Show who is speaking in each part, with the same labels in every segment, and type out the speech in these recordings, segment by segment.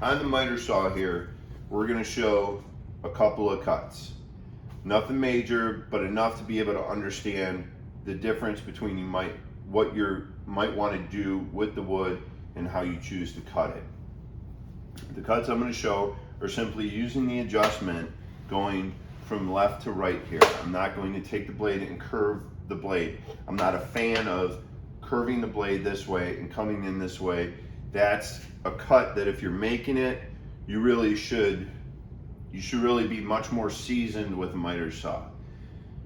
Speaker 1: on the miter saw here, we're going to show a couple of cuts. Nothing major, but enough to be able to understand the difference between what you might want to do with the wood and how you choose to cut it. The cuts I'm going to show are simply using the adjustment going from left to right here. I'm not going to take the blade and curve the blade. I'm not a fan of curving the blade this way and coming in this way. That's a cut that if you're making it, you should really be much more seasoned with a miter saw.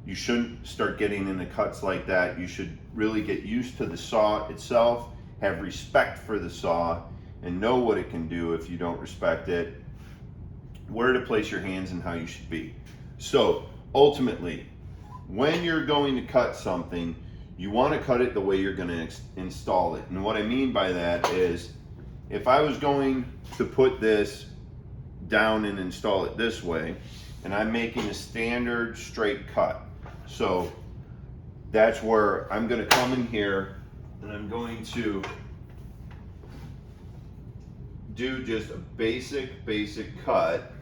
Speaker 1: You shouldn't start getting into cuts like that. You should really get used to the saw itself, have respect for the saw, and know what it can do if you don't respect it, where to place your hands and how you should be. So ultimately, when you're going to cut something, you want to cut it the way you're going to install it. And what I mean by that is, if I was going to put this down and install it this way, and I'm making a standard straight cut. So that's where I'm going to come in here and I'm going to do just a basic cut.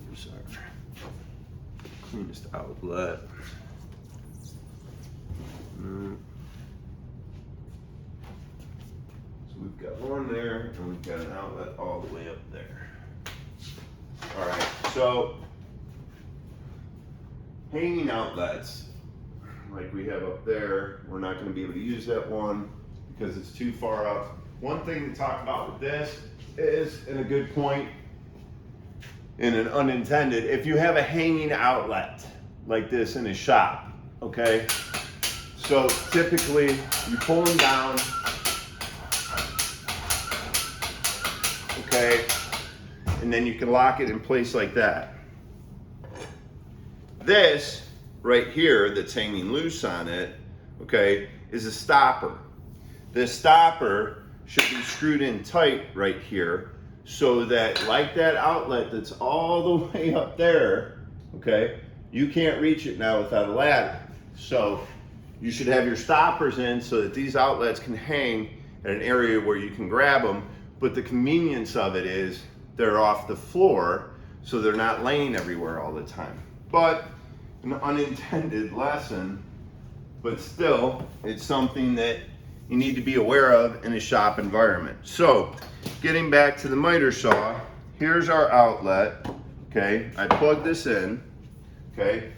Speaker 1: Here's our cleanest outlet. We've got one there, and we've got an outlet all the way up there. All right, so hanging outlets, like we have up there, we're not going to be able to use that one because it's too far up. One thing to talk about with this is, and a good point, and an unintended, if you have a hanging outlet like this in a shop, okay? So typically, you pull them down, okay, and then you can lock it in place like that. This right here that's hanging loose on it, okay, is a stopper. This stopper should be screwed in tight right here so that, like that outlet that's all the way up there, okay, you can't reach it now without a ladder. So you should have your stoppers in so that these outlets can hang at an area where you can grab them. But the convenience of it is they're off the floor, so they're not laying everywhere all the time. But an unintended lesson, but still, it's something that you need to be aware of in a shop environment. So, getting back to the miter saw, here's our outlet, okay? I plug this in, okay?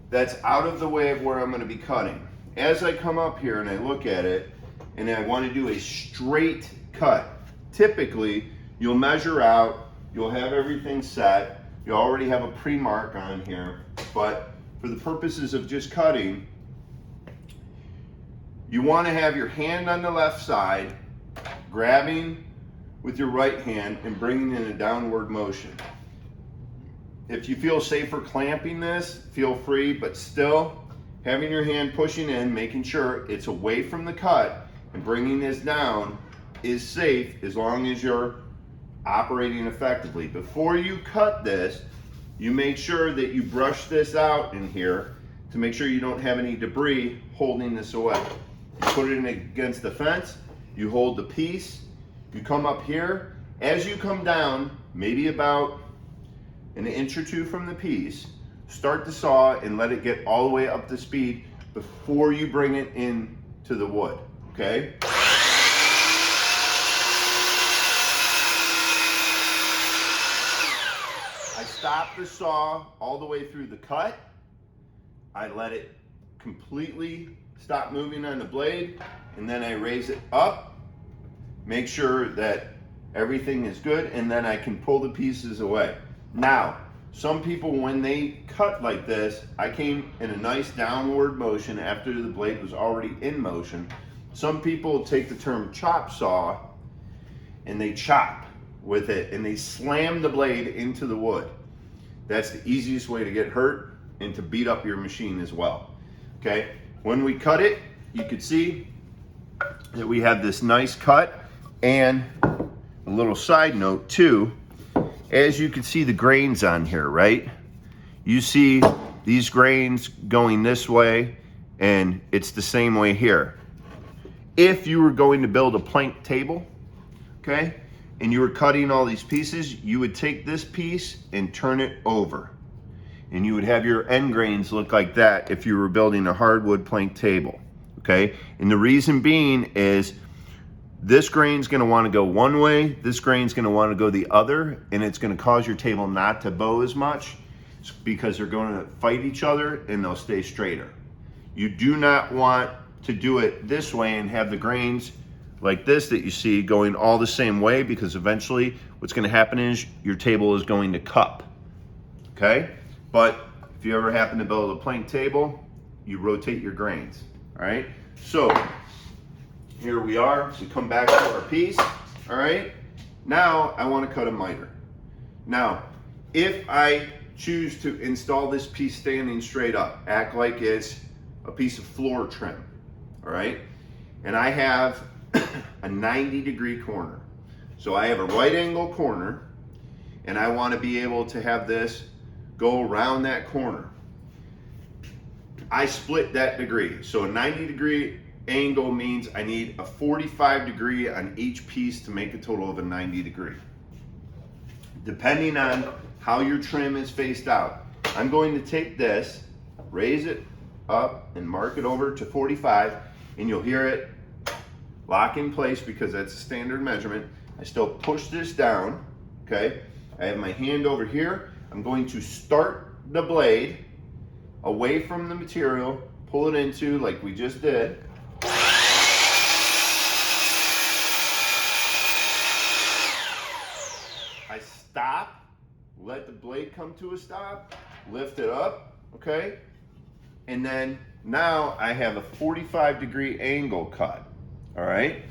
Speaker 1: That's out of the way of where I'm gonna be cutting. As I come up here and I look at it, and I wanna do a straight cut, typically, you'll measure out, you'll have everything set, you already have a pre-mark on here, but for the purposes of just cutting, you want to have your hand on the left side, grabbing with your right hand and bringing in a downward motion. If you feel safer clamping this, feel free, but still having your hand pushing in, making sure it's away from the cut and bringing this down is safe as long as you're operating effectively. Before you cut this, you make sure that you brush this out in here to make sure you don't have any debris holding this away. You put it in against the fence, you hold the piece, you come up here. As you come down, maybe about an inch or two from the piece, start the saw and let it get all the way up to speed before you bring it in to the wood, okay? I stop the saw all the way through the cut. I let it completely stop moving on the blade, and then I raise it up, make sure that everything is good, and then I can pull the pieces away. Now, some people, when they cut like this, I came in a nice downward motion after the blade was already in motion. Some people take the term chop saw and they chop with it and they slam the blade into the wood. That's the easiest way to get hurt and to beat up your machine as well. Okay, when we cut it, you can see that we have this nice cut. And a little side note too, as you can see the grains on here, right? You see these grains going this way, and it's the same way here. if you were going to build a plank table, okay, and you were cutting all these pieces, you would take this piece and turn it over. And you would have your end grains look like that if you were building a hardwood plank table, okay? And the reason being is this grain's gonna wanna go one way, this grain's gonna wanna go the other, and it's gonna cause your table not to bow as much because they're gonna fight each other and they'll stay straighter. You do not want to do it this way and have the grains like this that you see going all the same way, because eventually what's gonna happen is your table is going to cup, okay? But if you ever happen to build a plank table, you rotate your grains, all right? So here we are, we come back to our piece, all right? Now I wanna cut a miter. Now, if I choose to install this piece standing straight up, act like it's a piece of floor trim, all right? And I have a 90-degree corner. So I have a right angle corner, and I wanna be able to have this go around that corner. I split that degree. So a 90-degree angle means I need a 45-degree on each piece to make a total of a 90-degree. Depending on how your trim is faced out, I'm going to take this, raise it up, and mark it over to 45, and you'll hear it lock in place because that's a standard measurement. I still push this down, okay? I have my hand over here. I'm going to start the blade away from the material, pull it into like we just did. I stop, let the blade come to a stop, lift it up, okay? And then now I have a 45-degree angle cut, all right?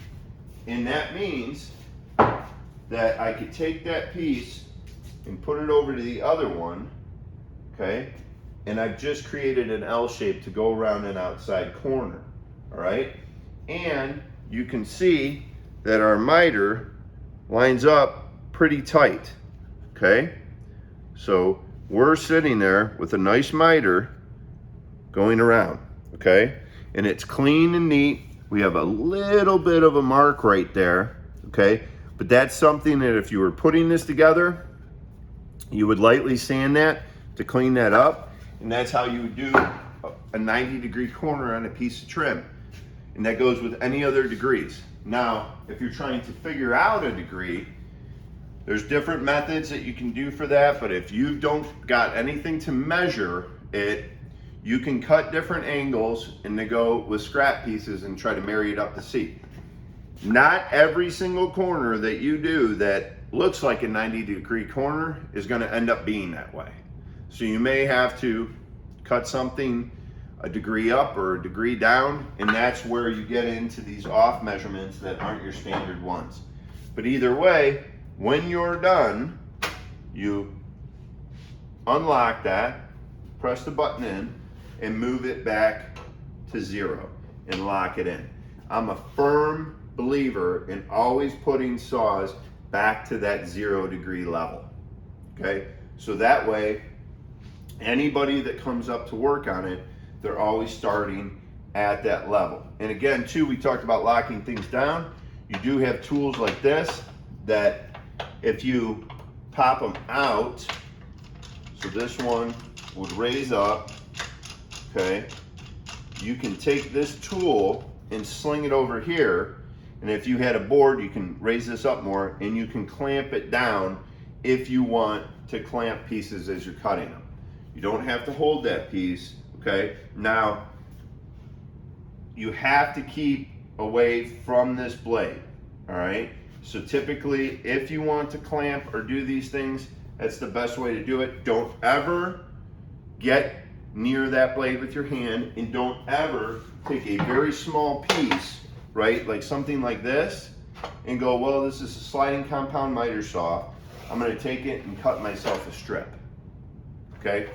Speaker 1: And that means that I could take that piece and put it over to the other one, okay? And I've just created an L shape to go around an outside corner, all right? And you can see that our miter lines up pretty tight, okay? So we're sitting there with a nice miter going around, okay? And it's clean and neat. We have a little bit of a mark right there, okay? But that's something that if you were putting this together, you would lightly sand that to clean that up, and that's how you would do a 90-degree corner on a piece of trim. And that goes with any other degrees. Now, if you're trying to figure out a degree, there's different methods that you can do for that, but if you don't got anything to measure it, you can cut different angles and then go with scrap pieces and try to marry it up to see. Not every single corner that you do that looks like a 90-degree corner is going to end up being that way. So you may have to cut something a degree up or a degree down, and that's where you get into these off measurements that aren't your standard ones. But either way, when you're done, you unlock that, press the button in, and move it back to 0 and lock it in. I'm a firm believer in always putting saws back to that 0-degree level, okay? So that way, anybody that comes up to work on it, they're always starting at that level. And again, too, we talked about locking things down. You do have tools like this that if you pop them out, so this one would raise up, okay? You can take this tool and sling it over here, and if you had a board, you can raise this up more, and you can clamp it down if you want to clamp pieces as you're cutting them. You don't have to hold that piece, okay? Now, you have to keep away from this blade, all right? So typically, if you want to clamp or do these things, that's the best way to do it. Don't ever get near that blade with your hand, and don't ever take a very small piece, right, like something like this, and go, well, this is a sliding compound miter saw. I'm gonna take it and cut myself a strip, okay?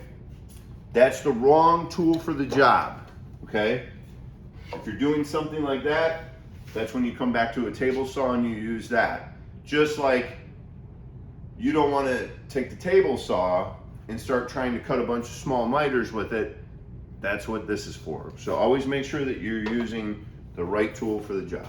Speaker 1: That's the wrong tool for the job, okay? If you're doing something like that, that's when you come back to a table saw and you use that. Just like you don't wanna take the table saw and start trying to cut a bunch of small miters with it. That's what this is for. So always make sure that you're using the right tool for the job.